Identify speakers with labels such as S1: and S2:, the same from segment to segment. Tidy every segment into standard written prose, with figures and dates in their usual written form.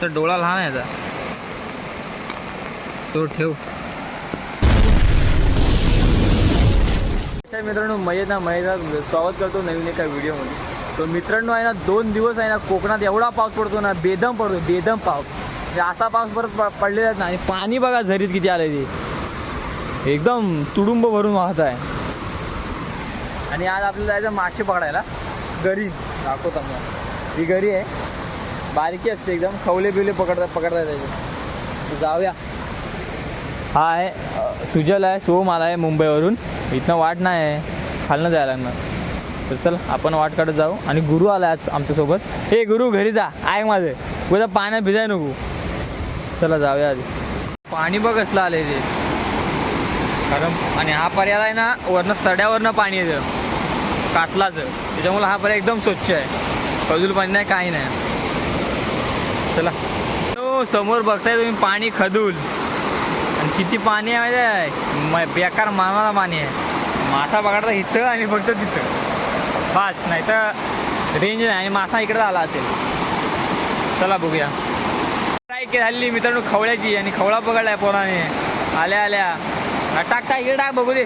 S1: तर डोळा लहान आहे याचा, तो ठेव. मित्रांनो मयेचा स्वागत करतो नवीन एका व्हिडिओमध्ये. तो मित्रांनो आहे ना 2 दिवस आहे ना कोकणात एवढा पाऊस पडतो ना, बेदम पडतो, बेदम पाऊस. म्हणजे असा पाऊस परत पडलेला ना. आणि पाणी बघा झरीत किती आलं ते, एकदम तुडुंब भरून वाहत आहे. आणि आज आपल्याला जायचं मासे पकडायला. गरी दाखवतो मग, ही गरी आहे, बारकी असते एकदम, खवले बिवले पकडता त्याचे. जाऊया. हा आहे सुजल आहे, सोम आला आहे मुंबईवरून. इथनं वाट नाही आहे, खालनं जायला लागणार. तर चल आपण वाट काढत जाऊ. आणि गुरु आला आज आमच्यासोबत. हे गुरु घरी जा, आहे माझं, उद्या पाण्यात भिजाय नको. चला जाऊया आधी. पाणी बघ कसलं आलं आहे ते, कारण आणि हा पर्याय आहे ना वरनं सड्यावरनं पाणी येतं कातलाचं, त्याच्यामुळे हा पर्याय एकदम स्वच्छ आहे, खजूल पाणी नाही, काही नाही. चला. समोर बघताय तुम्ही पाणी खदूल, आणि किती पाणी आहे माहिती आहे, बेकार मानाला पाणी आहे. मासा पकडता इथं आणि फक्त तिथं बस, नाही तर रेंज नाही. आणि मासा इकडे आला असेल. चला बघूया. काय की झाली मित्रांनो खवळ्याची, आणि खवळा पकडलाय पोराने आल्या आल्या. टाक इकडे टाक, बघू दे.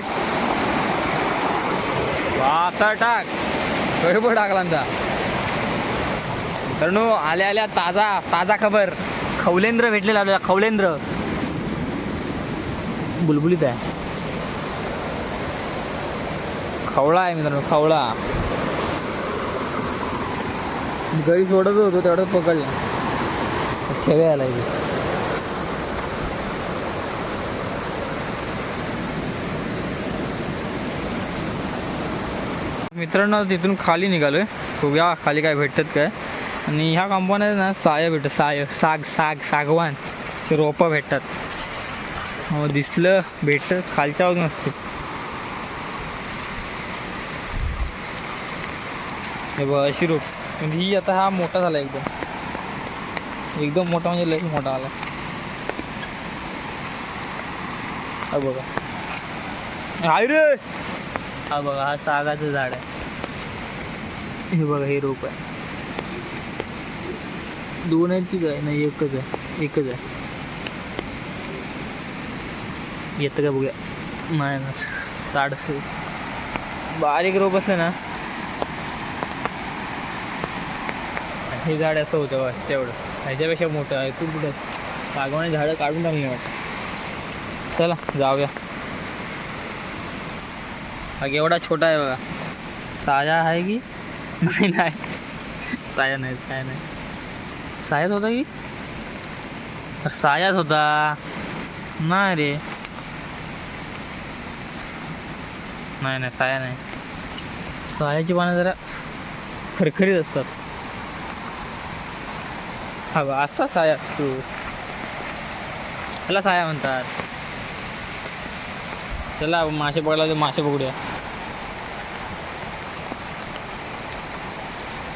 S1: वाचा टाक, बरोबर टाकला आमचा मित्रांनो. आल्या आल्या ताजा खबर, खवलेंद्र भेटलेला आपल्याला. खवलेंद्र बुलबुलीत आहे, खवळा आहे मित्रांनो, खवळा. घरी सोडत होतो तेवढं पकडला, ठेवे आला इथे. मित्रांनो तिथून खाली निघालोय, बघूया खाली काय भेटतात काय. आणि ह्या कंपन्यात ना साय भेटत, सागवान ते रोपं भेटतात. हो दिसलं भेटतं, खालच्या बाजून असते. हे बघ अशी रोप. म्हणजे ही आता हा मोठा झाला एकदम मोठा, म्हणजे लई मोठा आला. हा बघा, हाय रे. हा बघा, हा सागाचं झाड आहे. हे बघा हे रोप आहे. 2 आहेत की काय, नाही एकच आहे. येतं का बघूया. नाही ना, ताडस बारीक रोप असलं ना. हे झाड असं होतं बघ तेवढं, ह्याच्यापेक्षा मोठं आहे. तू कुठं सागवानी झाडं काढून टाकली वाटतं. चला जाऊया. हा एवढा छोटा आहे बघा. साया आहे की नाही, साया नाही. सायाच होता की, सायाच होता. नाही रे, नाही साया नाही. सायाची पानं जरा खरखरीत असतात. हा बा असा साया असतो, त्याला साया म्हणतात. चला मासे पकडायला, तर मासे पकडूया.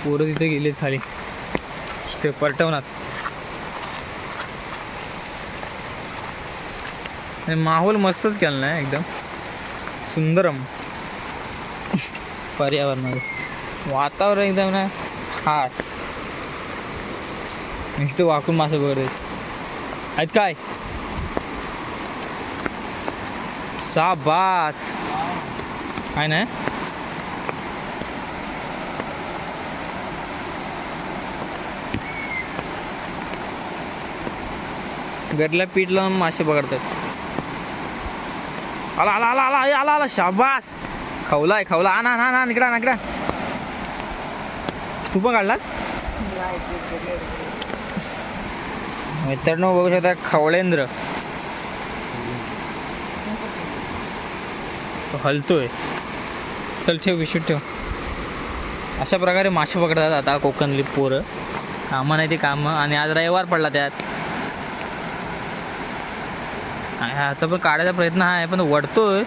S1: पोरं तिथे गेलेत खाली, ते परटवणार. माहोल मस्तच केला नाही, एकदम सुंदरम पर्यावरणाचं वातावरण एकदम ना खास. नुसतं वाकून मासे पकडत आहेत काय. शाबास. काय नाही, गडला पीठ लावून मासे पकडतात. आला. शाबास. खवला. आणा इकडा. तू पण काढलास मित्रांनो, बघू शकता खवळेंद्र हलतोय. चल ठेव, विशेष ठेव. अशा प्रकारे मासे पकडतात आता कोकणली पोरं. कामं नाही ते कामं. आणि आज रविवार पडला त्यात. ह्याचा पण काढायचा प्रयत्न आहे, पण वडतोय.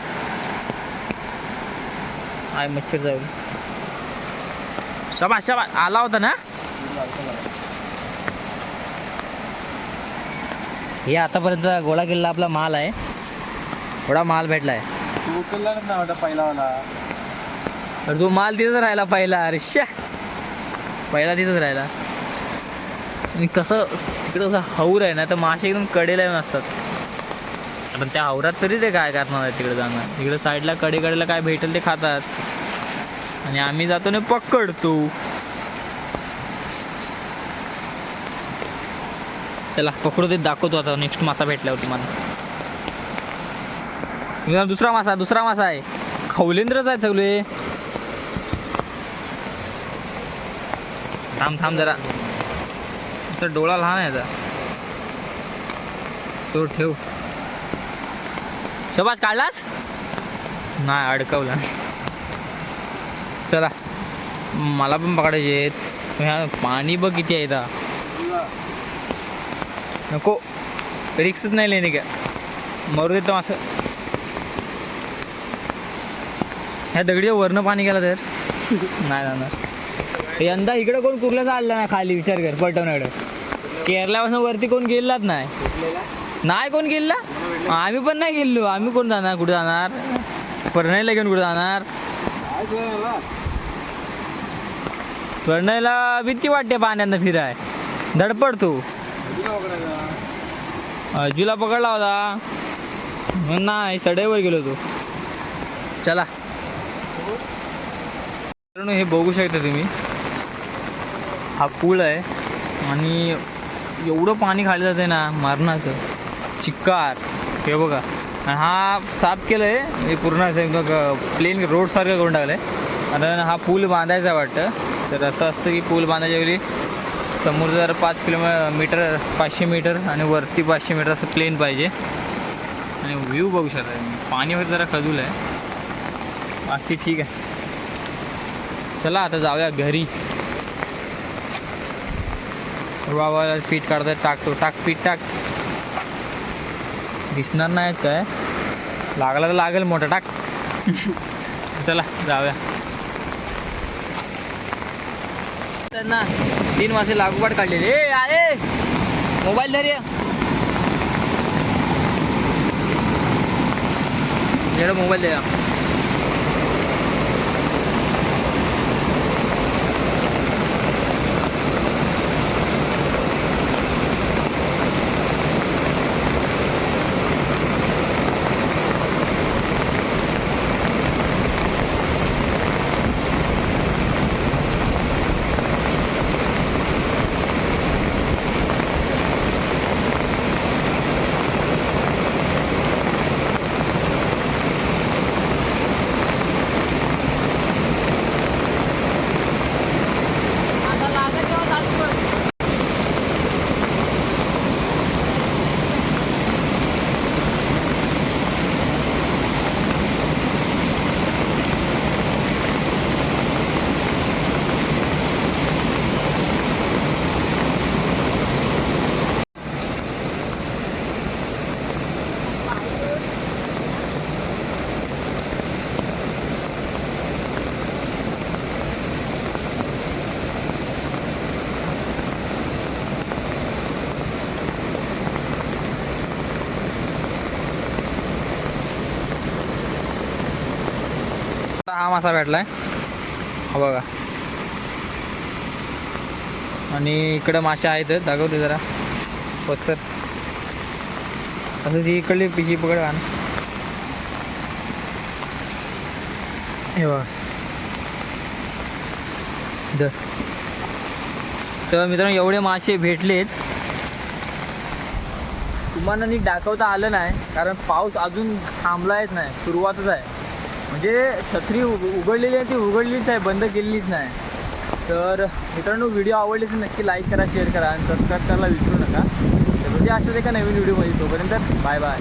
S1: आहे मच्छर जाऊ. शाबास आला होता ना. हे आतापर्यंत गोळा केलेला आपला माल आहे, थोडा माल भेटलाय.
S2: तू उचलला ना वाटतं पहिलावाला.
S1: तर तो माल तिथंच राहिला पहिला. अरे पहिला तिथंच राहिला. आणि कसं तिकडं कसं हौर आहे ना तर मासे एकदम कडेला येऊन असतात. पण त्या हौरात तरी ते काय करणार आहे तिकडे जाणार. तिकडे साईडला कडेला काय भेटेल ते खातात आणि आम्ही जातो ना पकडतो. चला पकडू ते दाखवतो आता नेक्स्ट मासा भेटल्यावर तुम्हाला. दुसरा मासा आहे. खवलेंद्रच आहे सगळे. थांब जरा. तर डोळा लहान आहे याचा. तो ठेव. शबाज काढलास नाही अडकवला. चला मला पण पकडायचे आहेत. पाणी बघ किती आहे इथं. नको रिक्सच नाही लेणे का मरू देतो असं. ह्या दगडीच्या वरनं पाणी गेलं तर नाही जाणार. यंदा इकडं कोण कुर्ल्याचं आलं ना खाली विचार कर. पटवण्याकडं केरळापासून वरती कोण गेलाच नाही कोण गेला. आम्ही पण नाही गेलो. आम्ही कोण जाणार कुठं जाणार. परणाईला घेऊन कुठं जाणार. परणाईला भीती वाटते पाण्यानं फिराय धडपडतो. अजूला पकडला होता मग नाही सडेवर गेलो तो. चला हे बघू शकता तुम्ही. हा पूल आहे आणि एवढं पाणी खाली जाते ना मरणाचं. चिक्कार हे बघा. आणि हा साफ केलं आहे हे पूर्ण असं प्लेन रोडसारखं करून टाकलं आहे. कारण हा पूल बांधायचा वाटतं. तर असं असतं की पूल बांधायच्या वेळी समोर जर 5 किलोमीटर 500 मीटर आणि वरती 500 मीटर असं प्लेन पाहिजे. आणि व्ह्यू बघू शकता. पाणी वगैरे जरा खजूल आहे बाकी ठीक आहे. चला आता जाऊया घरी. बाबा पीठ काढताय. टाक पीठ टाक. दिसणार नाहीच काय. लागला तर लागेल मोठा टाक. चला जाऊया. त्यांना 3 मासे लागोपाठ काढलेले. आहे मोबाईल धर जरा मोबाईल द्या. हा मासा भेटलाय हा बघा. आणि इकडं मासे आहेत दाखवते जरा पस्तर. असं ती इकडली पिशी पकड आण. हे बघा तर मित्रांनो एवढे मासे भेटलेत. तुम्हाला नीट दाखवता आलं नाही कारण पाऊस अजून थांबलायच नाही. सुरुवातच आहे. म्हणजे छत्री उघडलेली आहे ती उघडलीच आहे बंद केलेलीच नाही. तर मित्रांनो व्हिडिओ आवडले तर नक्की लाईक करा शेअर करा आणि सबस्क्राईब करायला विसरू नका. तर म्हणजे अशाच एका नवीन व्हिडिओमध्ये. तोपर्यंत बाय बाय.